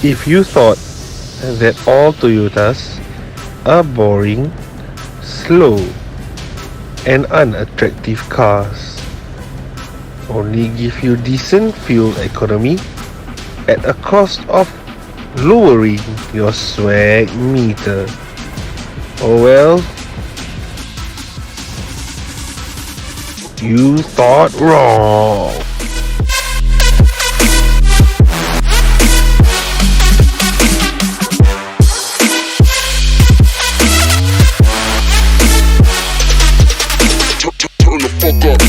If you thought that all Toyotas are boring, slow, and unattractive cars, only give you decent fuel economy at a cost of lowering your swag meter, oh well, you thought wrong. Turn the fuck up.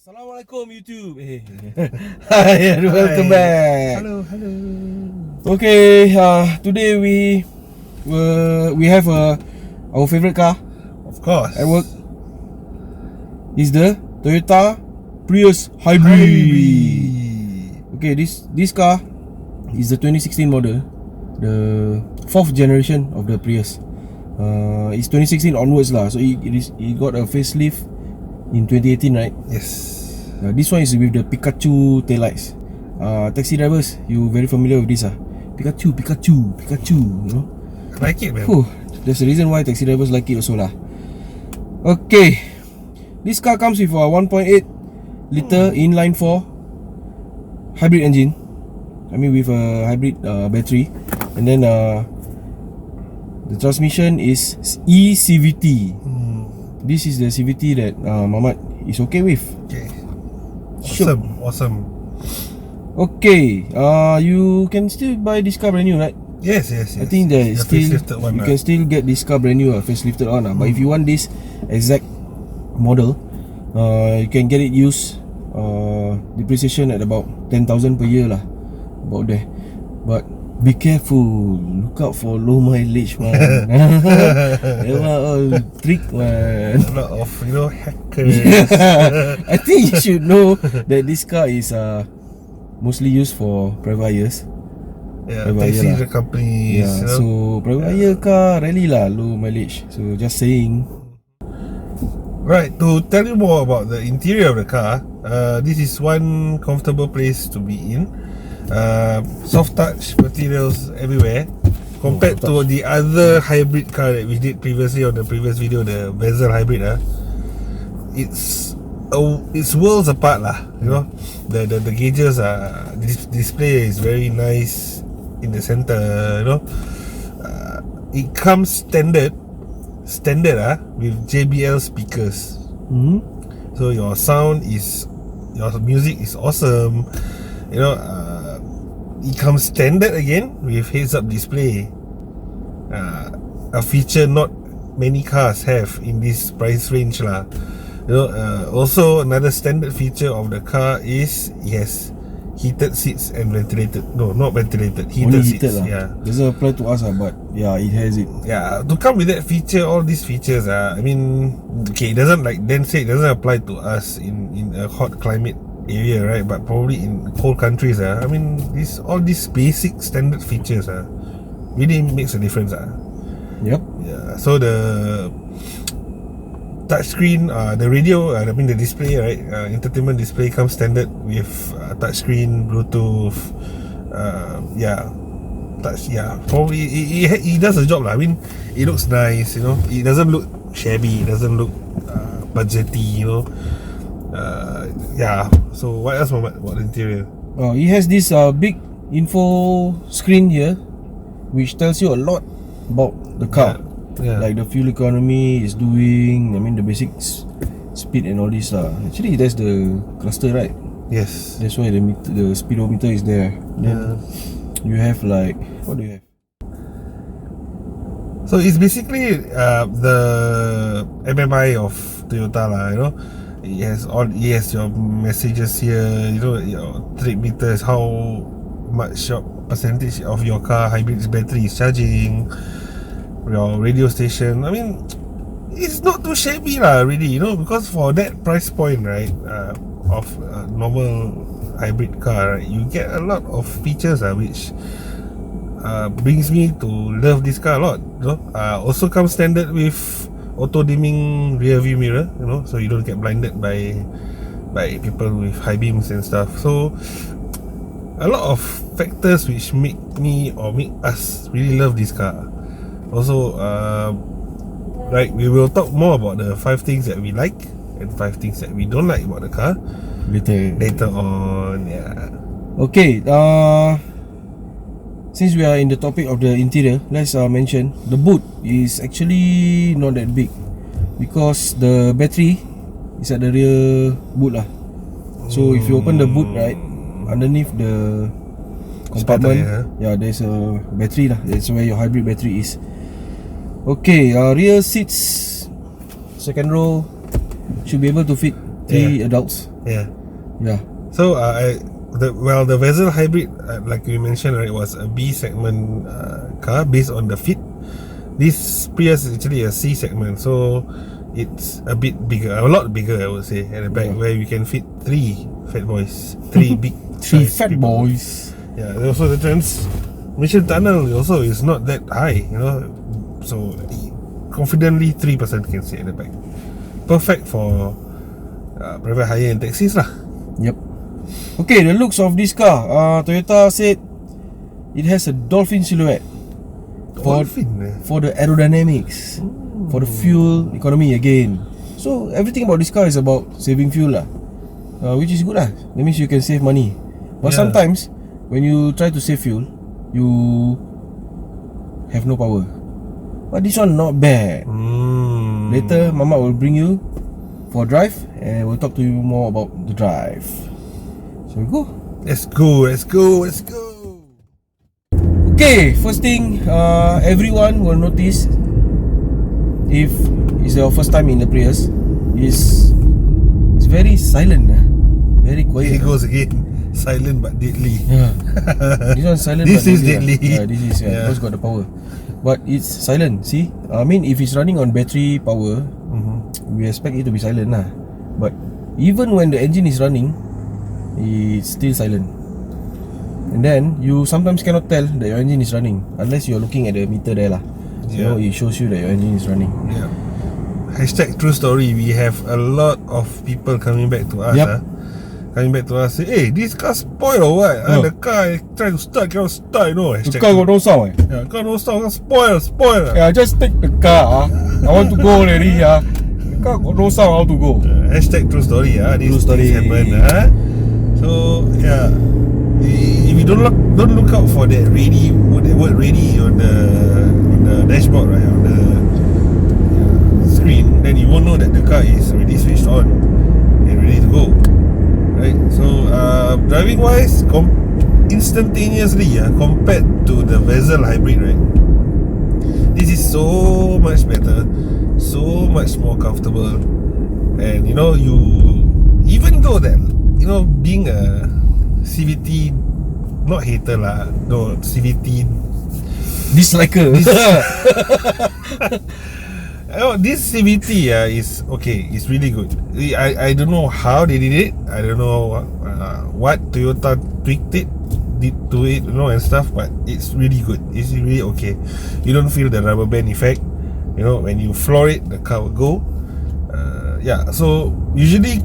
Assalamualaikum YouTube. Hi and welcome back. Hello. Okay, today we have our favorite car Of course. at work. Is the Toyota Prius Hybrid. Okay, this car is the 2016 model, the 4th generation of the Prius. It's 2016 onwards lah. So it got a facelift in 2018, right? Yes. This one is with the Pikachu taillights. Taxi drivers, you very familiar with this Pikachu, you know. I like it, man. There's a reason why taxi drivers like it also lah. Okay, this car comes with a 1.8 liter inline 4 hybrid engine. I mean with a hybrid battery, and then the transmission is E-CVT. This is the CVT that Mamat is okay with. Okay. Sure. Awesome. Okay, you can still buy this car brand new, right? Yes. I think that The still facelifted one, you can still get this car brand new, facelifted on. But if you want this exact model, you can get it used, depreciation at about 10,000 per year lah, about there. But be careful, look out for low mileage, man. They are all trick, man. A lot of hackers. I think you should know that this car is mostly used for private hires. Yeah, Private taxi hire the companies. Yeah, so private hire car rarely lah low mileage. So just saying. Right, to tell you more about the interior of the car, this is one comfortable place to be in. Soft touch materials everywhere. Compared to the other hybrid car that we did previously on the previous video, the Bezel hybrid, it's worlds apart lah. You know, the gauges display is very nice in the center. You know, it comes standard with JBL speakers. So your music is awesome. You know, it comes standard again with heads-up display, a feature not many cars have in this price range lah. You know, also another standard feature of the car is it has heated seats and ventilated. No, not ventilated. Heated seats. Yeah, doesn't apply to us but yeah, it has it. Yeah, to come with that feature, all these features, I mean, okay, it doesn't, like Dan said, it doesn't apply to us in a hot climate area, right? But probably in cold countries, I mean, all these basic standard features really makes a difference. Yep. Yeah. So the touchscreen, the radio, I mean the display, right? Entertainment display comes standard with touchscreen, Bluetooth, soft touch, yeah, probably it does the job lah. I mean, it looks nice, you know. It doesn't look shabby. It doesn't look budgety, you know. Yeah. So what else about the interior? Oh, it has this big info screen here, which tells you a lot about the car. Yeah. Like the fuel economy is doing. I mean the basic speed and all this lah. Actually, that's the cluster, right? Yes. That's why the speedometer is there. Then you have like, what do you have? So it's basically the MMI of Toyota lah, you know. It has your messages here, you know, your trip meters, how much percentage of your car hybrid battery is charging, your radio station. I mean, it's not too shabby lah, really, you know, because for that price point, right, of a normal hybrid car, right, you get a lot of features which brings me to love this car a lot, you know. Also comes standard with auto dimming rear view mirror, you know, so you don't get blinded by people with high beams and stuff. So a lot of factors which make me or make us really love this car. Also, right, we will talk more about the 5 things that we like and 5 things that we don't like about the car later on. Yeah. Okay. Since we are in the topic of the interior, let's mention the boot is actually not that big because the battery is at the rear boot lah. So if you open the boot, right, underneath the compartment, there's a battery lah. That's where your hybrid battery is. Okay, rear seats, second row should be able to fit 3 adults. Yeah. So the Vezel hybrid, like we mentioned, right, was a B segment car based on the fit. This Prius is actually a C segment, so it's a bit bigger, a lot bigger, I would say, at the back, where you can fit 3 fat boys, 3 big 3 fat people. boys. Yeah, and also the transmission tunnel also is not that high, you know, so confidently 3 person can sit at the back. Perfect for private hire and taxis lah. Yep. Okay, the looks of this car, Toyota said it has a dolphin silhouette for the aerodynamics, for the fuel economy again. So everything about this car is about saving fuel lah, which is good lah. That means you can save money. But sometimes when you try to save fuel, you have no power. But this one not bad. Later Mama will bring you for a drive and we'll talk to you more about the drive. Shall we go? Let's go. Okay, first thing, everyone will notice if it's your first time in the Prius, it's very silent, very quiet. Here it goes again. Silent but deadly. Yeah. This one silent. This but is deadly. Yeah, this is because got the power. But it's silent. See, I mean, if it's running on battery power, we expect it to be silent lah. But even when the engine is running, it's still silent. And then you sometimes cannot tell that your engine is running unless you're looking at the meter there lah. So it shows you that your engine is running. Yeah. Hashtag true story. We have a lot of people coming back to us. Say, hey, this car spoil or what? The car try to start, cannot start, you know. The car got no sound. Yeah, car no sound, spoil. Yeah, just take the car. I want to go already. The car got no sound, how to go? Hashtag true story. This happened. So yeah, if you don't look out for that ready, the word ready on the dashboard, right, on the screen, then you won't know that the car is already switched on and ready to go. Right, so driving wise, instantaneously, compared to the Vezel hybrid, right, this is so much better, so much more comfortable, and you know, even though that, you know, being a CVT, not hater lah, no, CVT disliker. This CVT is okay. It's really good. I don't know how they did it. I don't know what Toyota did to it, you know, and stuff. But it's really good. It's really okay. You don't feel the rubber band effect. You know, when you floor it, the car will go. So usually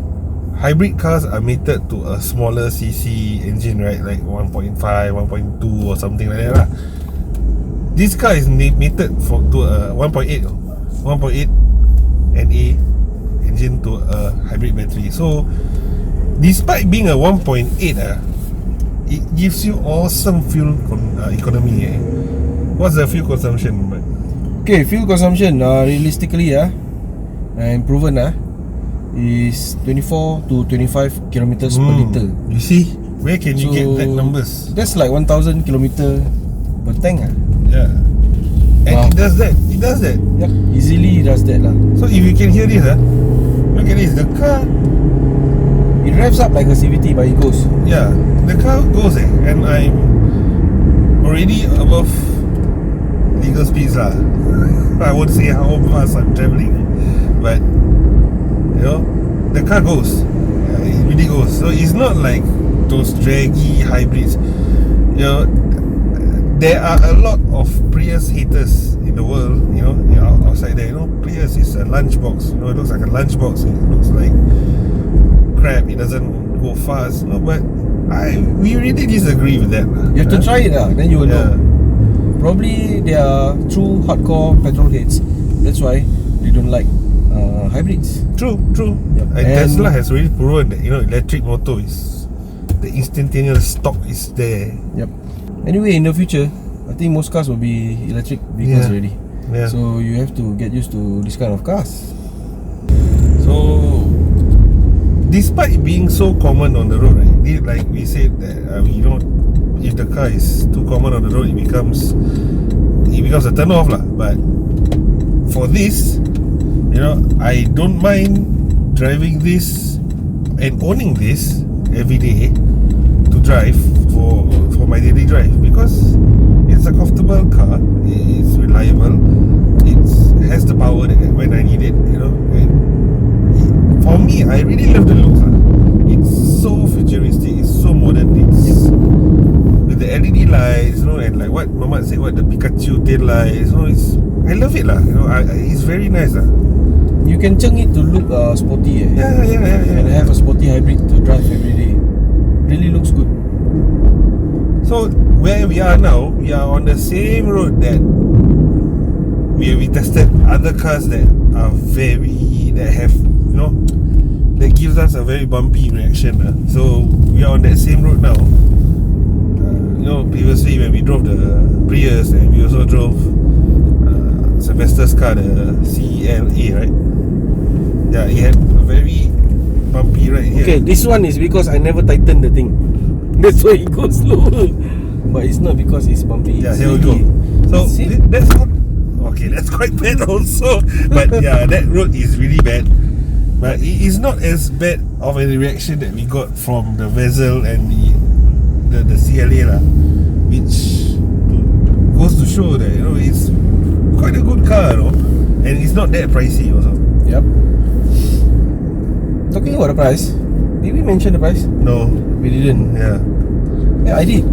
hybrid cars are mated to a smaller CC engine, right? Like 1.5, 1.2 or something like that lah. this car is mated for to a 1.8 NA engine to a hybrid battery. So despite being a 1.8 it gives you awesome fuel economy. What's the fuel consumption? Okay, fuel consumption realistically and proven is 24 to 25 kilometers per liter. You see, where can you get that numbers? That's like 1000 kilometer per tank. Yeah. And it does that. Yep, easily does that lah. So if you can hear this, look at this. The car, it revs up like a CVT, but it goes. yeah, the car goes and I'm already above legal speeds lah. I won't say how fast I'm travelling, but you know, the car goes. It really goes. So it's not like those draggy hybrids. You know, there are a lot of Prius haters in the world. You know, outside there. You know, Prius is a lunchbox. You know, it looks like a lunchbox. It looks like crap. It doesn't go fast. No, but we really disagree with that. You have to try it then you will know. Probably they are true hardcore petrol heads. That's why they don't like hybrids. True. Yep. And Tesla has already proven that electric motor is the instantaneous stock is there. Yep. Anyway, in the future, I think most cars will be electric vehicles already. Yeah. So you have to get used to this kind of cars. So, despite being so common on the road, right? Like we said that if the car is too common on the road, it becomes a turn off lah. But for this, I don't mind driving this and owning this every day to drive for my daily drive, because it's a comfortable car, it's reliable, it has the power that when I need it. And for me, I really love the looks. It's so futuristic, it's so modern. It's with the LED lights, and like what Mama said, the pikachu tail lights. I love it lah. It's very nice lah. You can change it to look sporty. Yeah. And have a sporty hybrid to drive every day. Really looks good. So where we are now, we are on the same road that we tested other cars that are that gives us a very bumpy reaction. So we are on that same road now. Previously when we drove the Prius, and we also drove Sylvester's car, the CLA, right? Yeah, it had a very bumpy ride here. Okay, this one is because I never tightened the thing. That's why it goes slow. But it's not because it's bumpy. Yeah, it's here we go. So that's not okay. That's quite bad also. But yeah, that road is really bad. But it is not as bad of a reaction that we got from the Vezel and the CLA lah, which goes to show that it's quite a good car, and it's not that pricey also. Yep. Talking about the price, did we mention the price? No, We didn't. yeah, I did.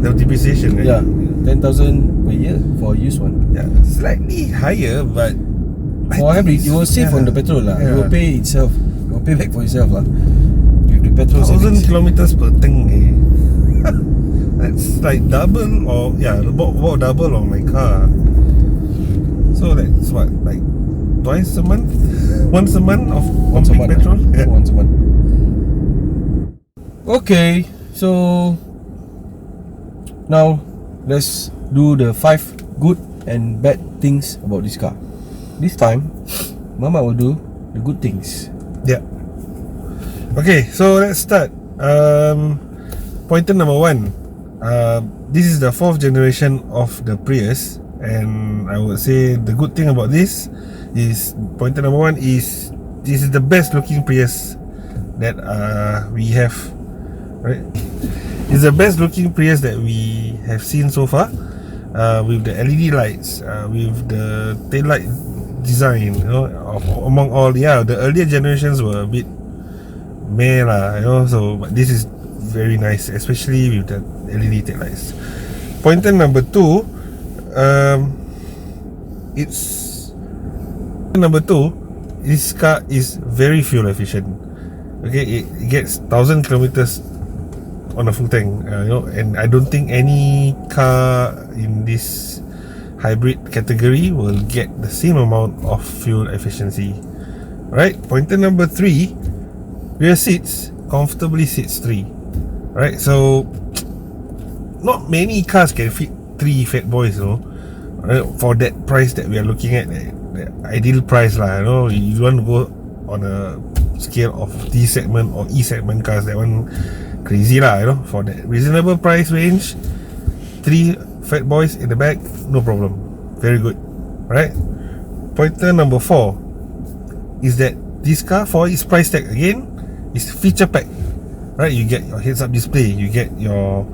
the depreciation, right? Yeah, 10,000 per year for a used one. Yeah, slightly higher, but For hybrid, you will save on the petrol lah. Yeah. You will pay itself. You will pay back for yourself lah. With the petrol 1,000 savings. kilometers per tank. That's like double, or about double on my car. So that's what, like twice a month, once a month of Once a month. petrol. Yeah. Once a month. Okay, so now let's do the 5 good and bad things about this car. This time, Mama will do the good things. Yeah. Okay, so let's start. Pointer number 1. This is the 4th generation of the Prius, and I would say the good thing about this is pointer number 1 is this is the best looking Prius that we have. Right? It's the best looking Prius that we have seen so far. With the LED lights, with the tail light design, among all, the earlier generations were a bit meh lah, so but this is very nice, especially with the LED tail lights. Pointer number 2, this car is very fuel efficient. Okay, it gets 1,000 kilometers on a full tank, and I don't think any car in this hybrid category will get the same amount of fuel efficiency. Right, pointer number 3, rear seats comfortably sits 3. Right, so not many cars can fit 3 fat boys, you know. Right, for that price that we are looking at, the ideal price lah, you know. You want to go on a scale of D segment or E segment cars, that one crazy lah, you know. For that reasonable price range, 3 fat boys in the back, no problem, very good. Right, pointer number 4 is that this car, for its price tag again, is feature packed. Right, you get your heads up display, you get your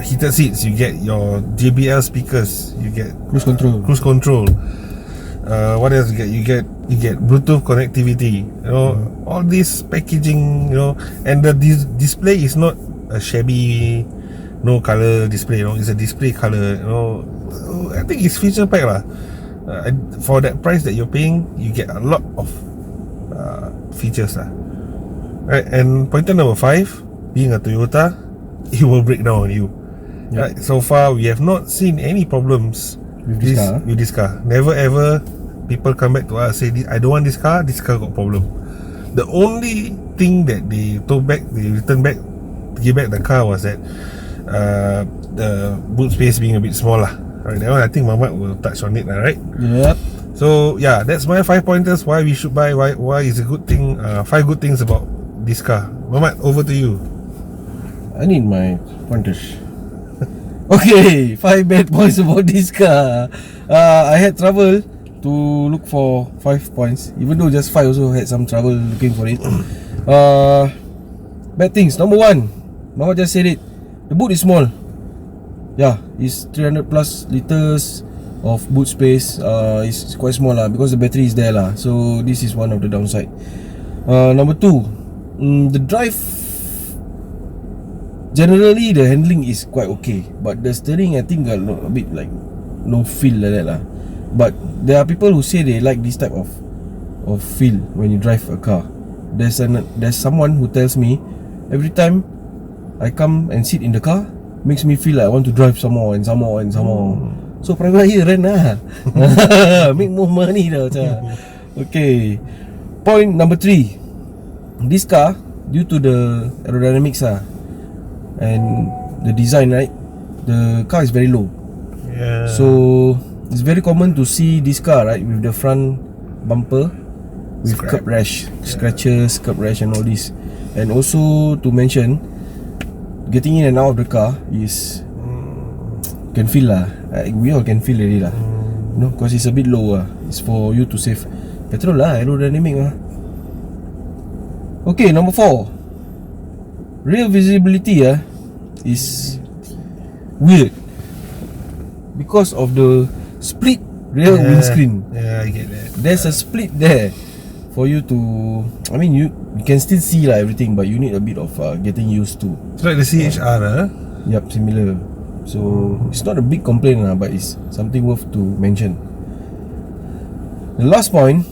heated seats, you get your JBL speakers, you get Cruise control. What else you get? You get Bluetooth connectivity. You know, all this packaging. You know, and the display is not a shabby, no color display. You know, it's a display color. You know, I think it's feature packed lah. For that price that you're paying, you get a lot of features lah. Right, and pointer number 5, being a Toyota, it will break down on you. Yep. Right, so far we have not seen any problems With this car. Never ever people come back to us say, I don't want this car got problem. The only thing that they returned back to give back the car was that the boot space being a bit small lah. Right, that one I think Mamat will touch on it lah, right? Yep. So yeah, that's my 5 pointers why we should buy, why is a good thing, 5 good things about this car. Mamat, over to you. I need my pointers. Okay, 5 bad points about this car. I had trouble to look for 5 points, even though just 5 also had some trouble looking for it. Bad things. Number 1, Mama just said it. The boot is small. Yeah, it's 300 plus liters of boot space. It's quite small lah, because the battery is there lah. So this is one of the downside. Number 2, the drive, generally the handling is quite okay, but the steering I think got a bit like no feel like that lah. But there are people who say they like this type of feel when you drive a car. There's someone who tells me every time I come and sit in the car, makes me feel like I want to drive some more and some more and some more. So private hire rent lah. Make more money dah macam. Okay, point number 3, this car, due to the aerodynamics and the design, right, the car is very low. Yeah. So it's very common to see this car, right, with the front bumper with curb rash, scratches, curb rash and all this. And also to mention, getting in and out of the car is can feel lah. We all can feel already lah. You know, because it's a bit low lah. It's for you to save petrol lah, aerodynamic lah. Okay, number 4, rear visibility is weird because of the split rear windscreen. Yeah, I get that. There's a split there for you to, I mean, you can still see lah everything, but you need a bit of getting used to. It's like the CHR, Yup, similar. So it's not a big complaint lah, but it's something worth to mention. The last point,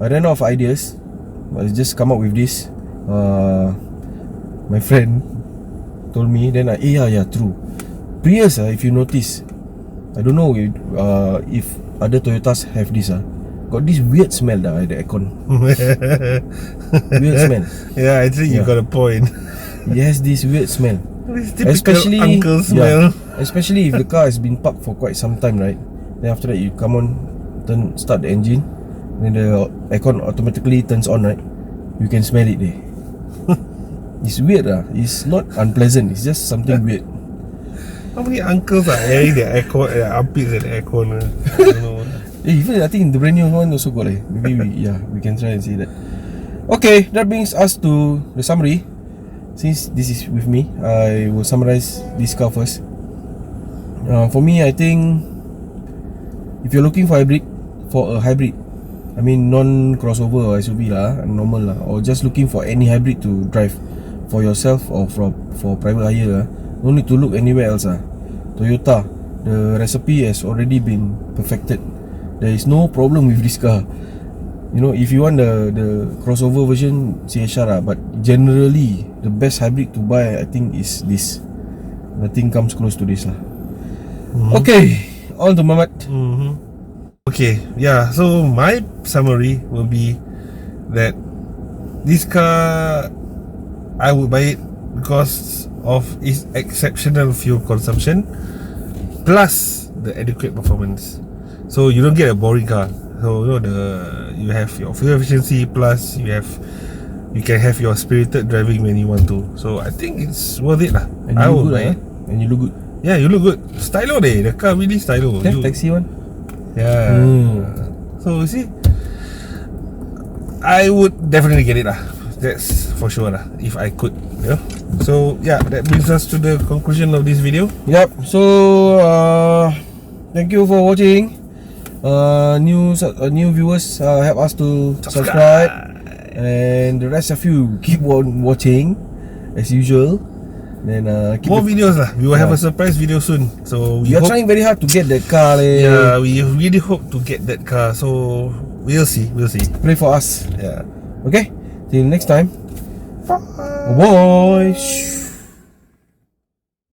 I ran out of ideas. I just come up with this. My friend told me, then yeah, true. Prius, if you notice, I don't know if other Toyotas have this, got this weird smell at the aircon. Weird smell. Yeah, I think you got a point. It has this weird smell. Especially uncle smell. Especially if the car has been parked for quite some time, right? Then after that you come on, start the engine, then the aircon automatically turns on, right? You can smell it there. It's weird It's not unpleasant, it's just something weird. How many uncles are airing their aircon, armpits at the aircon? I don't know. Even I think the brand new one also got maybe we can try and see that. Okay, that brings us to the summary. Since this is with me, I will summarize this car first. For me, I think if you're looking for a hybrid, I mean non-crossover or SUV normal or just looking for any hybrid to drive for yourself or for private hire, no need to look anywhere else. Toyota, the recipe has already been perfected. There is no problem with this car. You know, if you want the crossover version, CHR but generally the best hybrid to buy, I think, is this. Nothing comes close to this Okay, on to Mamat. Okay, yeah. So my summary will be that this car, I would buy it because of its exceptional fuel consumption plus the adequate performance. So you don't get a boring car. So you have your fuel efficiency plus you can have your spirited driving when you want to. So I think it's worth it lah. And I you would look buy good, it. and you look good. Yeah, you look good. Stylo day. The car really stylo. Yeah, taxi one. Yeah. So you see, I would definitely get it lah. That's for sure lah. If I could, you know. So yeah, that brings us to the conclusion of this video. Yep. So thank you for watching. New viewers, help us to subscribe, and the rest of you keep on watching as usual. Then keep More videos lah. We will have a surprise video soon. So we are trying very hard to get that car. Yeah, we really hope to get that car. So we'll see. Pray for us. Yeah. Okay. Till next time. Bye.